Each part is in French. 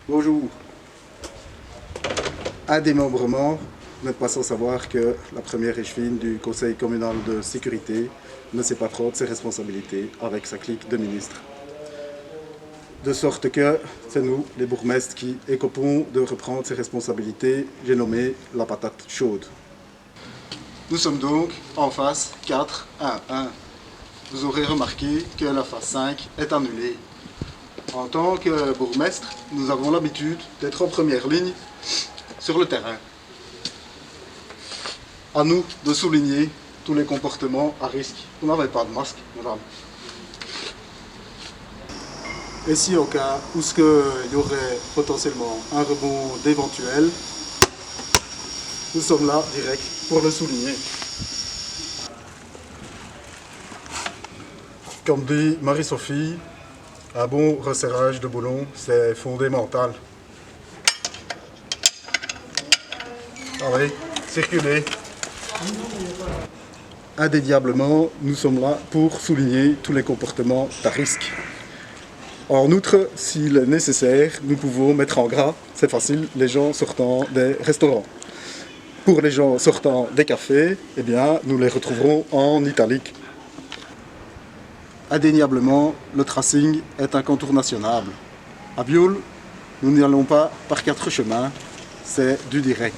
Bonjour. Un démembrement, vous n'êtes pas sans savoir que la première échevine du Conseil communal de sécurité ne sait pas trop de ses responsabilités avec sa clique de ministres. De sorte que c'est nous, les bourgmestres, qui écopons de reprendre ses responsabilités. J'ai nommé la patate chaude. Nous sommes donc en phase 4.1.1. Vous aurez remarqué que la phase 5 est annulée. En tant que bourgmestre, nous avons l'habitude d'être en première ligne sur le terrain. À nous de souligner tous les comportements à risque. Vous n'avez pas de masque, madame. Et si au cas où il y aurait potentiellement un rebond d'éventuel, nous sommes là direct pour le souligner. Comme dit Marie-Sophie, un bon resserrage de boulon, c'est fondamental. Allez, circulez. Indéniablement, nous sommes là pour souligner tous les comportements à risque. En outre, s'il est nécessaire, nous pouvons mettre en gras, c'est facile, les gens sortant des restaurants. Pour les gens sortant des cafés, eh bien, nous les retrouverons en italique. Indéniablement, le tracing est incontournable. À Biol, nous n'y allons pas par 4 chemins, c'est du direct.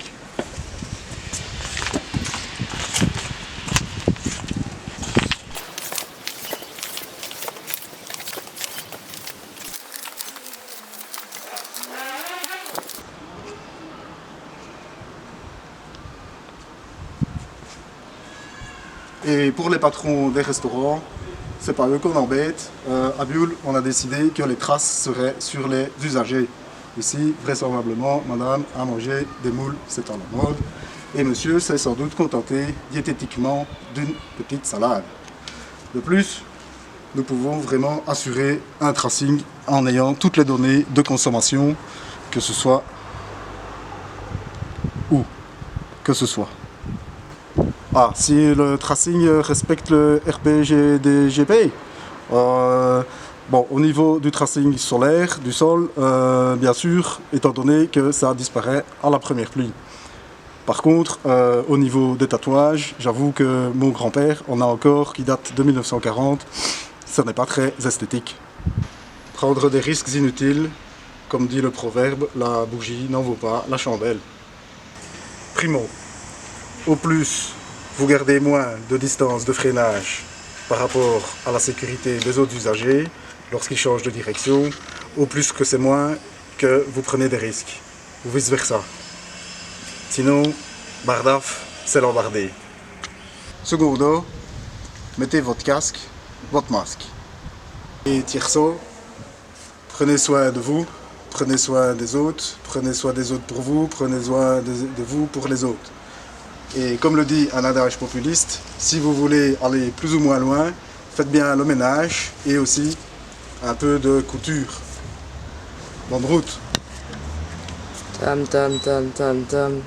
Et pour les patrons des restaurants, c'est pas eux qu'on embête. À Biol, on a décidé que les traces seraient sur les usagers. Ici, vraisemblablement, madame a mangé des moules, c'est en la mode. Et monsieur s'est sans doute contenté diététiquement d'une petite salade. De plus, nous pouvons vraiment assurer un tracing en ayant toutes les données de consommation, que ce soit où que ce soit. Ah, si le tracing respecte le RGPD, bon, au niveau du tracing solaire, du sol, bien sûr, étant donné que ça disparaît à la première pluie. Par contre, au niveau des tatouages, j'avoue que mon grand-père en a encore qui date de 1940. Ce n'est pas très esthétique. Prendre des risques inutiles, comme dit le proverbe, la bougie n'en vaut pas la chandelle. Primo, au plus vous gardez moins de distance de freinage par rapport à la sécurité des autres usagers lorsqu'ils changent de direction, au plus que c'est moins que vous prenez des risques, ou vice versa. Sinon, bardaf, c'est l'embardé. Secondo, mettez votre casque, votre masque. Et tierso, prenez soin de vous, prenez soin des autres pour vous, prenez soin de vous pour les autres. Et comme le dit un adage populiste, si vous voulez aller plus ou moins loin, faites bien le ménage et aussi un peu de couture. Bonne route. Tam tam tam tam tam.